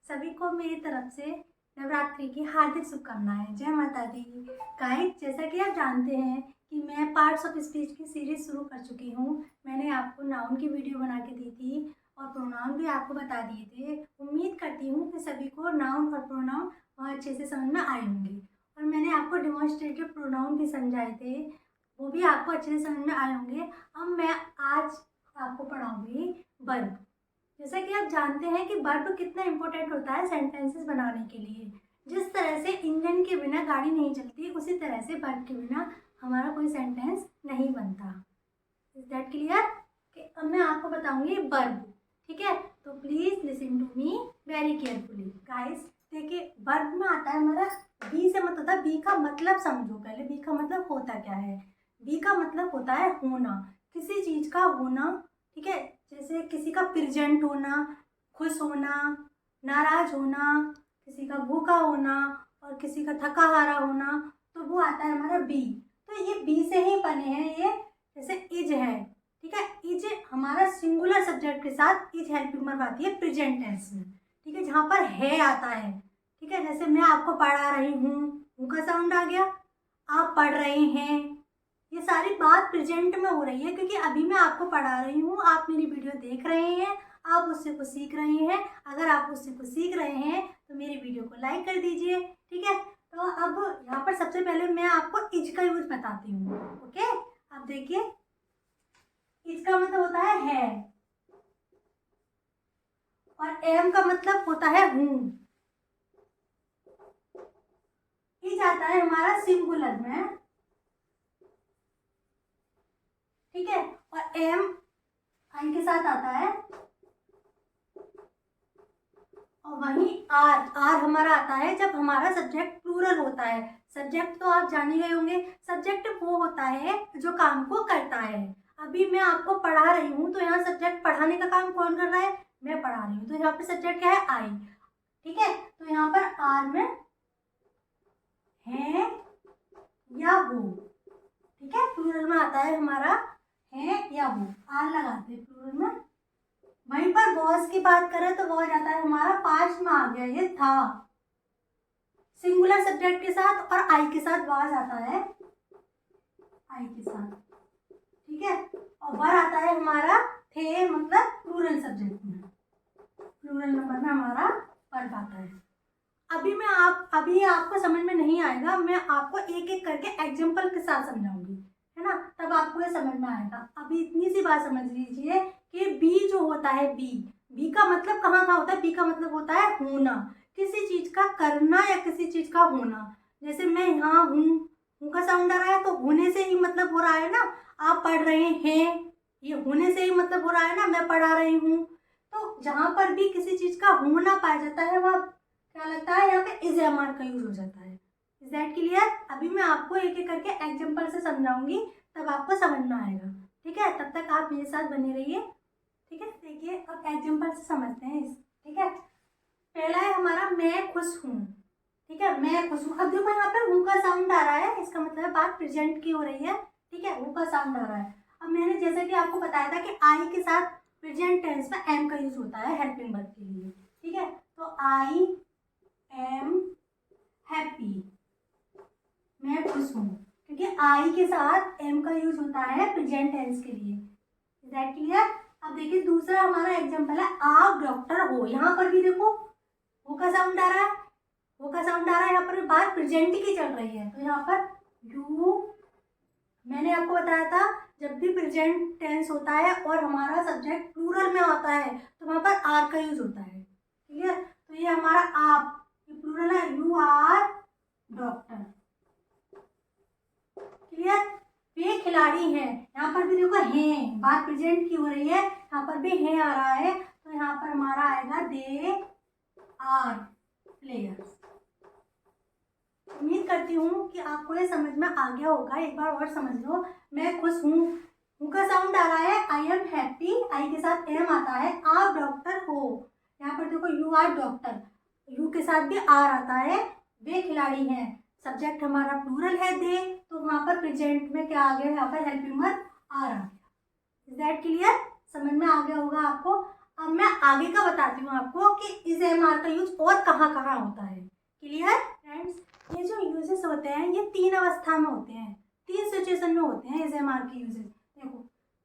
सभी को मेरी तरफ से नवरात्रि की हार्दिक शुभकामनाएं। जय माता दी। गाइस, जैसा कि आप जानते हैं कि मैं पार्ट्स ऑफ स्पीच की सीरीज शुरू कर चुकी हूँ। मैंने आपको नाउन की वीडियो बना के दी थी और प्रोनाउन भी आपको बता दिए थे। उम्मीद करती हूँ कि सभी को नाउन और प्रोनाउन बहुत अच्छे से समझ में आए होंगे। और मैंने आपको डिमॉन्स्ट्रेटिव प्रोनाउन भी समझाए थे, वो भी आपको अच्छे से समझ में आए होंगे। अब मैं आज आपको पढ़ाऊंगी वर्ब। जैसा कि आप जानते हैं कि वर्ब कितना इंपॉर्टेंट होता है सेंटेंसेस बनाने के लिए। जिस तरह से इंजन के बिना गाड़ी नहीं चलती, उसी तरह से वर्ब के बिना हमारा कोई सेंटेंस नहीं बनता। Is that clear? कि अब मैं आपको बताऊंगी वर्ब। ठीक है, तो please listen to me very carefully. Guys देखिए, वर्ब में आता है हमारा बी से मतलब होता है। बी का मतलब समझो पहले, बी का मतलब होता क्या है। बी का मतलब होता है होना, किसी चीज का होना। ठीक है, जैसे किसी का प्रेजेंट होना, खुश होना, नाराज होना, किसी का भूखा होना और किसी का थका हारा होना, तो वो आता है हमारा बी। तो ये बी से ही बने हैं ये। जैसे इज है, ठीक है, इज हमारा सिंगुलर सब्जेक्ट के साथ इज हेल्पिंग वर्ब आती है प्रेजेंट टेंस में। ठीक है, जहाँ पर है आता है। ठीक है, जैसे मैं आपको पढ़ा रही हूँ का साउंड आ गया। आप पढ़ रहे हैं, ये सारी बात प्रेजेंट में हो रही है क्योंकि अभी मैं आपको पढ़ा रही हूँ, आप मेरी वीडियो देख रहे हैं, आप उससे कुछ सीख रहे हैं। अगर आप उससे कुछ सीख रहे हैं तो मेरी वीडियो को लाइक कर दीजिए। ठीक है, तो अब यहाँ पर सबसे पहले मैं आपको इज का यूज बताती हूँ। ओके, अब देखिए, इज का मतलब होता है और एम का मतलब होता है हूँ। इज आता है हमारा सिंगुलर में, ठीक है, और एम आई के साथ आता है। और वहीं आर, आर हमारा आता है जब हमारा सब्जेक्ट प्लूरल होता है। सब्जेक्ट तो आप जान ही गए होंगे, सब्जेक्ट वो होता है जो काम को करता है। अभी मैं आपको पढ़ा रही हूँ तो यहाँ सब्जेक्ट पढ़ाने का काम कौन कर रहा है? मैं पढ़ा रही हूँ, तो यहाँ पे सब्जेक्ट क्या है? आई। ठीक है, तो यहाँ पर आर में है या हो। ठीक है, प्लूरल में आता है हमारा है या हो, आर लगाते हैं प्लूरल में। वहीं पर वॉज की बात करें तो वॉज आता है हमारा पास्ट में आ गया, ये था सिंगुलर सब्जेक्ट के साथ, और आई के साथ वॉज आता है आई के साथ। ठीक है, और वर आता है हमारा थे मतलब प्लूरल सब्जेक्ट में, प्लूरल नंबर में हमारा वर्ब आता है। अभी आपको समझ में नहीं आएगा, मैं आपको एक एक करके एग्जांपल के साथ समझाऊंगी, है ना, तब आपको ये समझ में आएगा। अभी इतनी सी बात समझ लीजिए कि बी जो होता है, बी, बी का मतलब कहाँ का होता है? बी का मतलब होता है होना, किसी चीज का करना या किसी चीज का होना। जैसे मैं यहाँ हूँ का साउंड आ रहा है तो होने से ही मतलब हो रहा है ना। आप पढ़ रहे हैं, ये होने से ही मतलब हो रहा है ना, मैं पढ़ा रही हूँ। तो जहां पर भी किसी चीज का होना पाया जाता है वह क्या लगता है? यहाँ पे इज एम आर का यूज हो जाता है। Is that clear? अभी मैं आपको एक एक करके एग्जांपल से समझाऊंगी, तब आपको समझ में आएगा। ठीक है, तब तक आप मेरे साथ बने रहिए। ठीक है, देखिए अब एग्जांपल से समझते हैं इस। ठीक है, पहला है हमारा मैं खुश हूँ। ठीक है, मैं खुश हूँ। अब देखो यहाँ पे हूँ का साउंड आ रहा है, इसका मतलब बात प्रेजेंट की हो रही है। ठीक है, हूँ का साउंड आ रहा है। अब मैंने जैसे कि आपको बताया था कि आई के साथ प्रेजेंट टेंस में एम का यूज होता है हेल्पिंग वर्ब के लिए। ठीक है, तो आई एम हैप्पी, मैं खुश हूँ, क्योंकि आई के साथ एम का यूज होता है प्रेजेंट टेंस के लिए। Is that clear? अब देखिए दूसरा हमारा एग्जांपल है आप डॉक्टर हो। यहाँ पर भी देखो वो का साउंड आ रहा है, वो का साउंड आ रहा है। यहाँ पर बात प्रेजेंट की चल रही है, तो यहाँ पर यू, मैंने आपको बताया था जब भी प्रेजेंट टेंस होता है और हमारा सब्जेक्ट प्लूरल में होता है तो वहां पर आर का यूज होता है। क्लियर? तो ये हमारा आप, ये प्लूरल है, यू आर डॉक्टर। क्लियर? वे खिलाड़ी हैं, यहाँ पर भी देखो हैं, बात प्रेजेंट की हो रही है, यहाँ पर भी हैं आ रहा है, तो यहाँ पर हमारा आएगा दे आर प्लेयर्स। उम्मीद करती हूँ कि आपको ये समझ में आ गया होगा। एक बार और समझ लो, मैं खुश हूँ, हूँ का साउंड आ रहा है, आई एम हैप्पी, आई के साथ एम आता है, आप डॉक्टर हो, यहाँ पर देखो यू आर डॉक्टर, यू के साथ भी आर आता है, वे खिलाड़ी हैं, सब्जेक्ट हमारा प्लूरल है दे, तो वहां पर प्रेजेंट में क्या आ गया? यहाँ पर हेल्पिंग वर्ब आर आ गया। Is that clear? समझ में आ गया होगा आपको। अब मैं आगे का बताती हूँ आपको कि इज एम आर का यूज और कहाँ कहाँ होता है। Clear friends? ये जो यूजेस होते हैं ये 3 अवस्था में होते हैं, 3 सिचुएशन में होते हैं इज एम आर के यूजेस। देखो,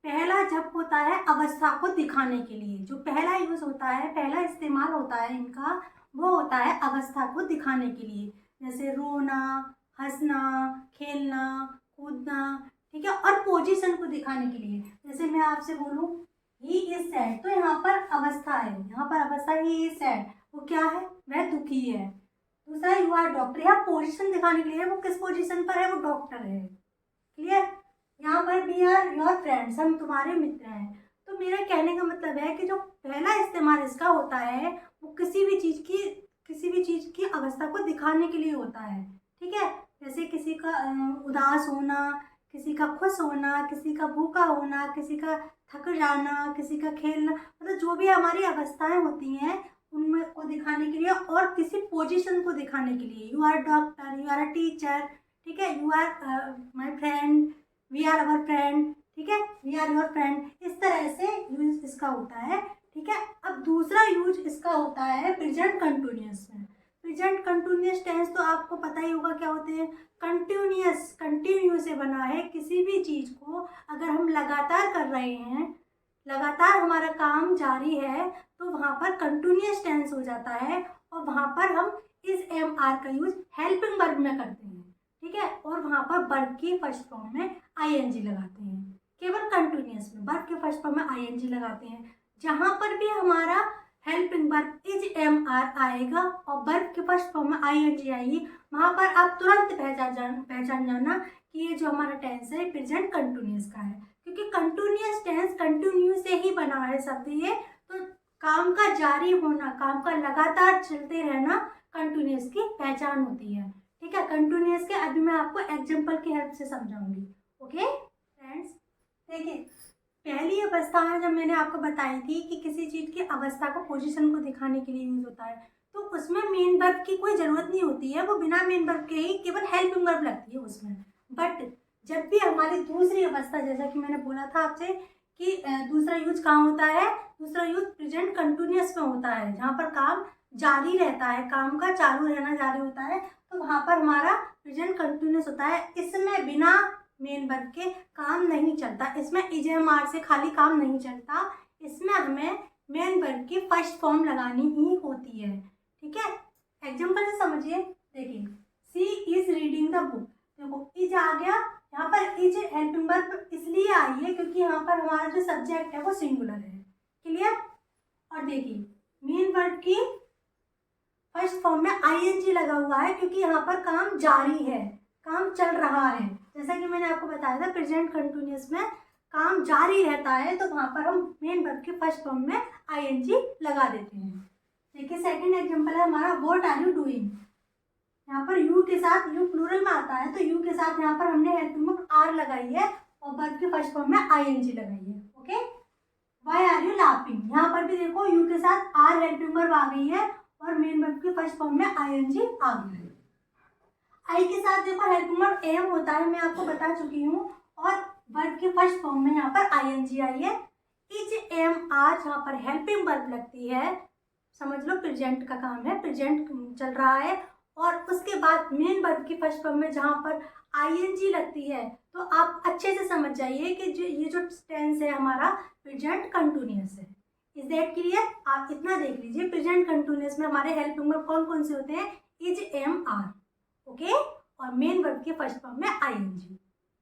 पहला जब होता है अवस्था को दिखाने के लिए, जो पहला यूज होता है, पहला इस्तेमाल होता है इनका, वो होता है अवस्था को दिखाने के लिए, जैसे रोना, हंसना, खेलना, कूदना, ठीक है, और पोजीशन को दिखाने के लिए। जैसे मैं आपसे बोलूँ ही इज सैड, तो यहाँ पर अवस्था है, यहाँ पर अवस्था ही इज सैड, वो क्या है, वह दुखी है। दूसरा यू आर डॉक्टर, यहाँ पोजीशन दिखाने के लिए, वो किस पोजीशन पर है, वो डॉक्टर है। क्लियर? यहाँ पर वी आर योर फ्रेंड्स, हम तुम्हारे मित्र हैं। तो मेरा कहने का मतलब है कि जो पहला इस्तेमाल इसका होता है वो किसी भी चीज़ की अवस्था को दिखाने के लिए होता है। ठीक है, जैसे किसी का उदास होना, किसी का खुश होना, किसी का भूखा होना, किसी का थक जाना, किसी का खेलना, मतलब जो भी हमारी अवस्थाएं होती हैं उनमें को दिखाने के लिए, और किसी पोजीशन को दिखाने के लिए। You are doctor, you are a teacher, ठीक है, you are my friend, we are our friend, ठीक है, वी आर योर फ्रेंड, इस तरह से यूज इसका होता है। ठीक है, अब दूसरा यूज इसका होता है प्रेजेंट कंटिन्यूअस में। प्रेजेंट कंटिन्यूअस टेंस तो आपको पता ही होगा क्या होते हैं। कंटिन्यू से बना है, किसी भी चीज़ को अगर हम लगातार कर रहे हैं, लगातार हमारा काम जारी है, तो वहाँ पर कंटिन्यूअस टेंस हो जाता है, और वहाँ पर हम इस एम आर का यूज हेल्पिंग वर्ब में करते हैं। ठीक है, और वहाँ पर वर्ब की फर्स्ट फॉर्म में आईएनजी लगाते हैं। केवल कंटिन्यूअस में वर्ब के फर्स्ट फॉर्म में आईएनजी लगाते हैं। जहाँ पर भी हमारा helping verb is am are आएगा और वर्ब के फर्स्ट फॉर्म में आईएनजी आएगी, वहाँ पर आप तुरंत पहचान जाना कि ये जो हमारा टेंस है प्रेजेंट कंटिन्यूअस का है, क्योंकि कंटिन्यूअस टेंस कंटिन्यू से ही बना है शब्द ये। तो काम का जारी होना, काम का लगातार चलते रहना कंटिन्यूअस की पहचान होती है। ठीक है, कंटिन्यूअस के अभी मैं आपको एग्जांपल की हेल्प से समझाऊंगी। ओके फ्रेंड्स, देखिए पहली अवस्था है जब मैंने आपको बताई थी कि किसी चीज़ की अवस्था को, पोजीशन को दिखाने के लिए यूज होता है, तो उसमें मेन वर्ब की कोई ज़रूरत नहीं होती है, वो बिना मेन वर्ब के ही केवल हेल्पिंग वर्ब लगती है उसमें। बट जब भी हमारी दूसरी अवस्था, जैसा कि मैंने बोला था आपसे कि दूसरा यूज कहाँ होता है, दूसरा यूज प्रेजेंट कंटिन्यूअस में होता है, जहाँ पर काम जारी रहता है, काम का चालू रहना जारी होता है, तो वहाँ पर हमारा प्रेजेंट कंटिन्यूअस होता है। इसमें बिना मेन वर्ब के काम नहीं चलता, इसमें इज एम आर से खाली काम नहीं चलता, इसमें हमें मेन वर्ब की फर्स्ट फॉर्म लगानी ही होती है। ठीक है, एग्जांपल से समझिए। देखिए, सी इज रीडिंग द बुक, देखो इज आ गया, यहाँ पर इज हेल्पिंग वर्ब इसलिए आई है क्योंकि यहाँ पर हमारा जो सब्जेक्ट है वो सिंगुलर है। क्लियर? और देखिए मेन वर्ब की फर्स्ट फॉर्म में आईएनजी लगा हुआ है क्योंकि यहाँ पर काम जारी है, काम चल रहा है। जैसा कि मैंने आपको बताया था प्रेजेंट कंटिन्यूअस में काम जारी रहता है, तो वहाँ पर हम मेन वर्ब के फर्स्ट फॉर्म में आईएनजी लगा देते हैं। देखिए सेकंड एग्जांपल है हमारा व्हाट आर यू डूइंग। यहाँ पर यू के साथ, यू प्लूरल में आता है, तो यू के साथ यहाँ पर हमने हेल्पिंग वर्ब आर लगाई है और वर्ब के फर्स्ट फॉर्म में आईएनजी लगाई है। Okay, why are you laughing, यहाँ पर भी देखो यू के साथ आर हेल्पिंग वर्ब आ गई है और मेन वर्ब के फर्स्ट फॉर्म में आईएनजी आ गई है। आई के साथ देखो हेल्पिंग वर्ब एम होता है, मैं आपको बता चुकी हूँ, और वर्ब के फर्स्ट फॉर्म में यहाँ पर आईएनजी आई है। इज एम आर जहाँ पर हेल्पिंग वर्ब लगती है, समझ लो प्रेजेंट का काम है, प्रेजेंट चल रहा है, और उसके बाद मेन वर्ब की फर्स्ट फॉर्म में जहाँ पर आईएनजी लगती है, तो आप अच्छे से समझ जाइए कि ये जो टेंस है हमारा प्रेजेंट कंटिन्यूअस है। Is that clear? आप इतना देख लीजिए, प्रेजेंट कंटिन्यूअस में हमारे हेल्पिंग वर्ब कौन कौन से होते हैं, इज एम आर, ओके, और मेन वर्ब के फर्स्ट फॉर्म में आईएनजी।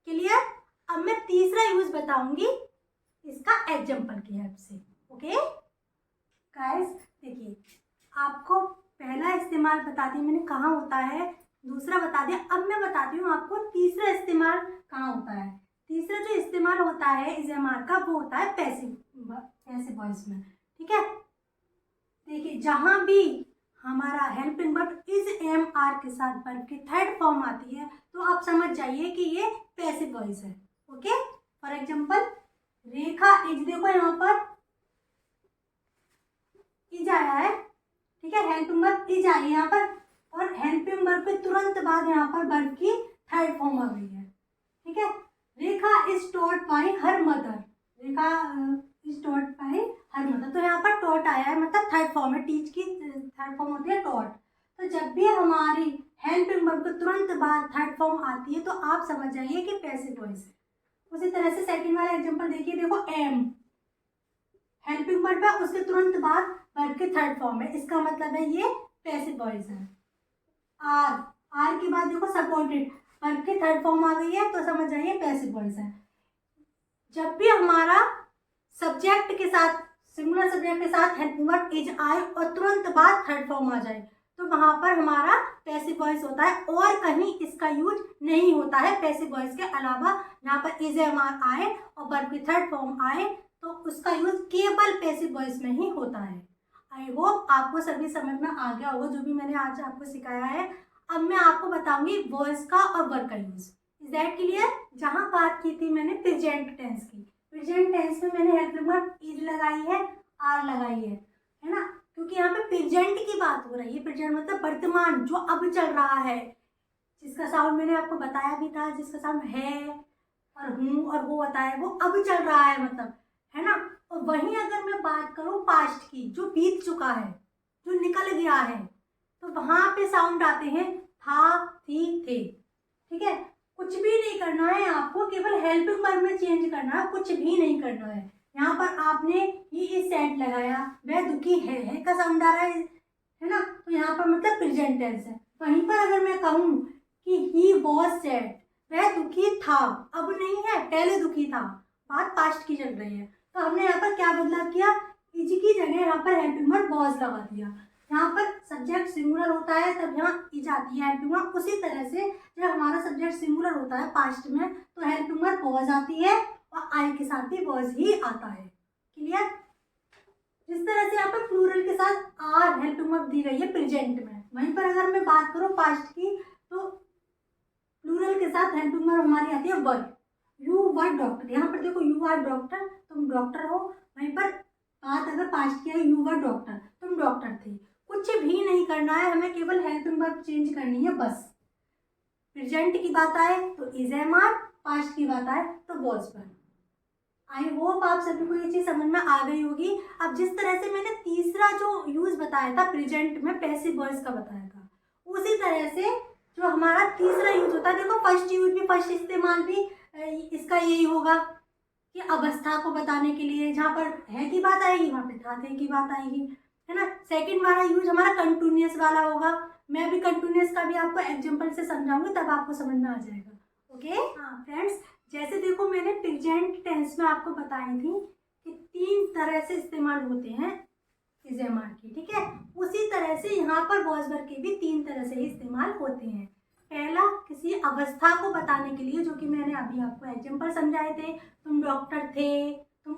क्लियर? अब मैं तीसरा यूज बताऊंगी इसका एग्जांपल की हेल्प से। ओके गाइस, देखिए आपको पहला इस्तेमाल बता दिया मैंने कहाँ होता है, दूसरा बता दिया, अब मैं बताती हूँ आपको तीसरा इस्तेमाल कहाँ होता है। तीसरा जो इस्तेमाल होता है इज एम आर का, वो होता है पैसिव वॉइस में। ठीक है, देखिए जहाँ भी हमारा helping verb is am are के साथ वर्ब की थर्ड फॉर्म आती है, तो आप समझ जाइए कि ये पैसिव वॉइस है। Okay, for example Rekha is, देखो यहाँ पर इज आया है, ठीक है, हेल्पिंग वर्ब इज आई है यहाँ पर, और हेल्पिंग वर्ब के तुरंत बाद यहाँ पर वर्ब की थर्ड फॉर्म आ गई है। ठीक है, Rekha is taught by her mother, Rekha is taught by her मतलब, तो यहाँ पर टॉट आया है, मतलब थर्ड फॉर्म है, टीच की थर्ड फॉर्म होती है टॉट। तो जब भी हमारी हेल्पिंग वर्ब को तुरंत बाद थर्ड फॉर्म आती है तो आप समझ जाइए कि पैसिव वॉइस है। उसी तरह से सेकंड वाला एग्जांपल देखिए, देखो एम हेल्पिंग वर्ब है, उसके तुरंत बाद वर्ब की थर्ड फॉर्म है, इसका मतलब है ये पैसिव वॉइस है। आर आर के बाद देखो सपोर्टेड, वर्ब की थर्ड फॉर्म आ गई है तो समझ जाइए पैसिव वॉइस है। जब भी हमारा सब्जेक्ट के साथ सिंगुलर सब्जेक्ट के साथ हेल्पिंग वर्ब इज आए और तुरंत बाद थर्ड फॉर्म आ जाए तो वहां पर हमारा पैसिव वॉइस होता है, और कहीं इसका यूज नहीं होता है पैसिव वॉइस के अलावा। यहाँ पर इज एम आर आए और वर्ब की थर्ड फॉर्म आए तो उसका यूज केवल पैसिव वॉइस में ही होता है। आई होप आपको सभी समझ में आ गया होगा जो भी मैंने आज आपको सिखाया है। अब मैं आपको बताऊंगी वॉइस का और वर्ब का यूज। Is that clear? जहाँ बात की थी मैंने प्रेजेंट टेंस की, प्रेजेंट टेंस में मैंने हेल्पिंग वर्ब इज लगाई है, आर लगाई है ना, क्योंकि यहाँ पे प्रेजेंट की बात हो रही है। प्रेजेंट मतलब वर्तमान, जो अब चल रहा है, जिसका साउंड मैंने आपको बताया भी था, जिसका साउंड है और हूँ और वो बताया, वो अब चल रहा है मतलब, है ना। और वहीं अगर मैं बात करूँ पास्ट की, जो बीत चुका है, जो निकल गया है, तो वहां पे साउंड आते हैं था, थी, थे। ठीक है, कुछ भी नहीं करना है आपको, केवल हेल्पिंग वर्ब में चेंज करना है, कुछ भी नहीं करना है। यहाँ पर आपने ही इज सैड लगाया, वह दुखी है का साउंड आ रहा है ना, तो यहाँ पर मतलब प्रेजेंट टेंस है। वहीं पर अगर मैं कहूँ कि ही वॉज सैड, वह दुखी था, अब नहीं है, पहले दुखी था, बात पास्ट की चल रही है, तो हमने यहाँ पर क्या बदलाव किया, इज की जगह यहाँ पर हेल्पिंग वर्ब वॉज लगा दिया। यहाँ पर सब्जेक्ट सिंगुलर होता है तब यहाँ इज आती है हेल्पिंग वर्ब। उसी तरह से जब हमारा सब्जेक्ट सिंगुलर होता है पास्ट में तो हेल्पिंग वर्ब वॉज आती है और आई के साथ भी वॉज ही आता है। क्लियर? जिस तरह से यहाँ पर प्लूरल के साथ आर हेल्पिंग वर्ब दी गई है प्रेजेंट में, वहीं पर अगर मैं बात करूँ पास्ट की तो प्लूरल के साथ हेल्पिंग वर्ब हमारी आती है वर। यू वर डॉक्टर, यहाँ पर देखो यू आर डॉक्टर, तुम डॉक्टर हो। वहीं पर बात अगर पास्ट की है, यू वर डॉक्टर, तुम डॉक्टर थे। कुछ भी नहीं करना है हमें, केवल हेल्पिंग वर्ब चेंज करनी है बस। प्रेजेंट की बात आए तो इज एम आर, पास्ट की बात आए तो वॉज पर। आई होप आप सभी को ये चीज समझ में आ गई होगी। अब जिस तरह से मैंने तीसरा जो यूज बताया था प्रेजेंट में पैसिव वॉइस का बताया था, उसी तरह से जो हमारा तीसरा यूज होता है, देखो फर्स्ट यूज भी, फर्स्ट इस्तेमाल भी इसका यही होगा कि अवस्था को बताने के लिए, जहाँ पर है की बात आएगी वहाँ पे था थे की बात आएगी, है ना। सेकंड वाला यूज हमारा कंटिन्यूअस वाला होगा। मैं भी कंटिन्यूअस का भी आपको एग्जांपल से समझाऊंगी, तब आपको समझ में आ जाएगा। ओके हाँ फ्रेंड्स, जैसे देखो मैंने प्रेजेंट टेंस में आपको बताई थी कि 3 तरह से इस्तेमाल होते हैं इज एम आर की, ठीक है। उसी तरह से यहाँ पर वॉज वर्ब के भी 3 तरह से ही इस्तेमाल होते हैं। पहला किसी अवस्था को बताने के लिए, जो कि मैंने अभी आपको एग्जाम्पल समझाए थे, तुम डॉक्टर थे, तुम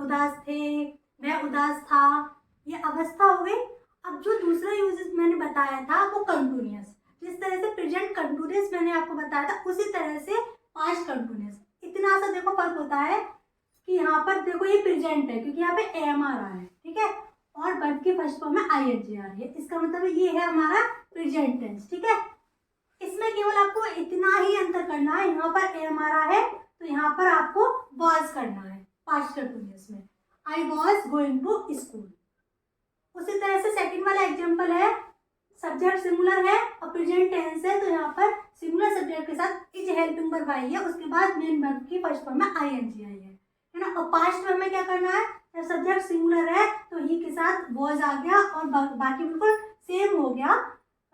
उदास थे, वह उदास था, ये अवस्था हो गई। अब जो दूसरा यूजेस मैंने बताया था वो कंटिन्यूअस, जिस तरह से प्रेजेंट कंटिन्यूअस मैंने आपको बताया था, उसी तरह से पास्ट कंटिन्यूअस। इतना सा देखो फर्क होता है कि यहाँ पर देखो ये प्रेजेंट है क्योंकि यहाँ पे एम आ रहा है, ठीक है, और वर्ब की फर्स्ट फॉर्म में आई एन जी आ रही है, इसका मतलब ये है हमारा प्रेजेंट टेंस, ठीक है। इसमें केवल आपको इतना ही अंतर करना है, यहाँ पर एम आ रहा है तो यहाँ पर आपको वॉज करना है पास्ट कंटिन्यूअस में, I was going to school. उसी तरह से सेकंड वाला एग्जांपल है, सब्जेक्ट सिंगुलर है और प्रेजेंट टेंस है, तो यहाँ पर सिंगुलर सब्जेक्ट के साथ इज हेल्पिंग वर्ब आई है, उसके बाद मेन वर्ब की फर्स्ट फॉर्म में आईएनजी आई है ना। और पास्ट में हमें क्या करना है, जब सब्जेक्ट सिंगुलर है तो ही के साथ वॉज आ गया और बाकी बिल्कुल सेम हो गया,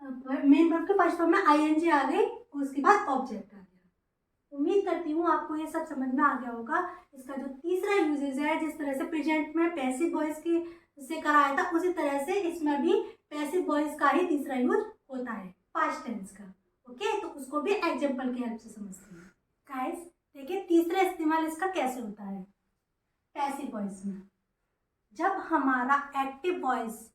मेन वर्ब के फर्स्ट फॉर्म में आईएनजी आ गई, उसके बाद ऑब्जेक्ट आ गया। उम्मीद करती हूँ आपको ये सब समझ में आ गया होगा। इसका जो तीसरा यूजेज है, जिस तरह से प्रेजेंट में पैसिव वॉइस की से कराया था, उसी तरह से इसमें भी पैसिव वॉइस का ही तीसरा यूज होता है पास्ट टेंस का। ओके, तो उसको भी एग्जांपल की हेल्प से समझते हैं। गाइस देखिए तीसरा इस्तेमाल इसका कैसे होता है पैसिव वॉइस में। जब हमारा एक्टिव वॉइस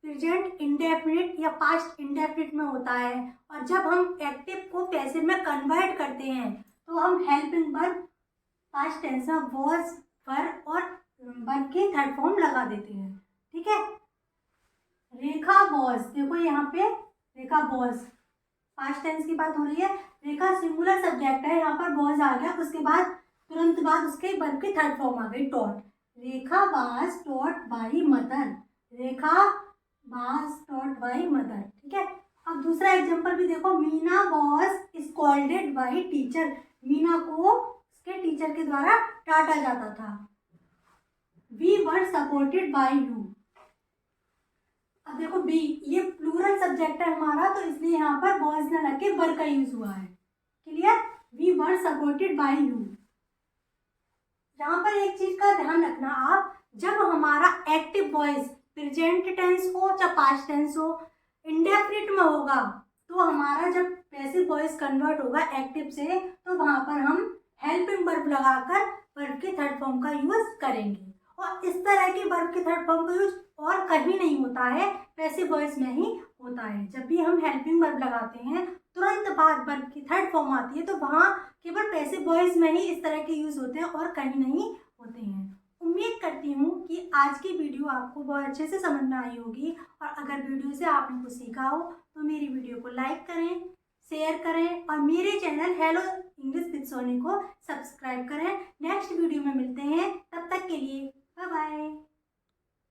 प्रेजेंट इंडेफिनिट या पास्ट इंडेफिनिट में होता है और जब हम एक्टिव को पैसिव में कन्वर्ट करते हैं तो हम हेल्पिंग वर्ब पास्ट टेंस में वॉज वर और वर्ब की थर्ड फॉर्म लगा देते हैं, ठीक है। रेखा वॉज, देखो यहाँ पे रेखा वॉज, पास्ट टेंस की बात हो रही है, रेखा सिंगुलर सब्जेक्ट है, यहाँ पर वॉज आ गया, उसके बाद तुरंत बाद उसके वर्ब की थर्ड फॉर्म आ गई taught. Rekha was taught by mother, Rekha was taught by mother. ठीक है, अब दूसरा एग्जांपल भी देखो, Meena was scolded by teacher, Meena को उसके टीचर के द्वारा डांटा जाता था। We were supported by you. अब देखो बी, ये प्लूरल सब्जेक्ट है हमारा, तो इसलिए यहाँ पर वॉज ना लग के वर का यूज हुआ है। Clear, we were supported by you. यहाँ पर एक चीज का ध्यान रखना आप, जब हमारा एक्टिव वॉइस प्रेजेंट टेंस हो चाहे पास्ट टेंस हो, इंडेफिनिट में होगा, तो हमारा जब पैसिव वॉइस कन्वर्ट होगा एक्टिव से, तो वहां पर हम हेल्पिंग वर्ब लगाकर वर्ब के थर्ड फॉर्म का यूज करेंगे। और इस तरह के वर्ब के थर्ड फॉर्म का यूज और कहीं नहीं होता है, पैसिव वॉइस में ही होता है। जब भी हम हेल्पिंग वर्ब लगाते हैं, तुरंत बाद वर्ब की थर्ड फॉर्म आती है, तो वहाँ केवल पैसिव वॉइस में ही इस तरह के यूज होते हैं और कहीं नहीं होते हैं। उम्मीद करती हूँ कि आज की वीडियो आपको बहुत अच्छे से समझ में आई होगी, और अगर वीडियो से आपने कुछ सीखा हो तो मेरी वीडियो को लाइक करें, शेयर करें, और मेरे channel hello English with Sony को सब्सक्राइब करें। नेक्स्ट वीडियो में मिलते हैं, तब तक के लिए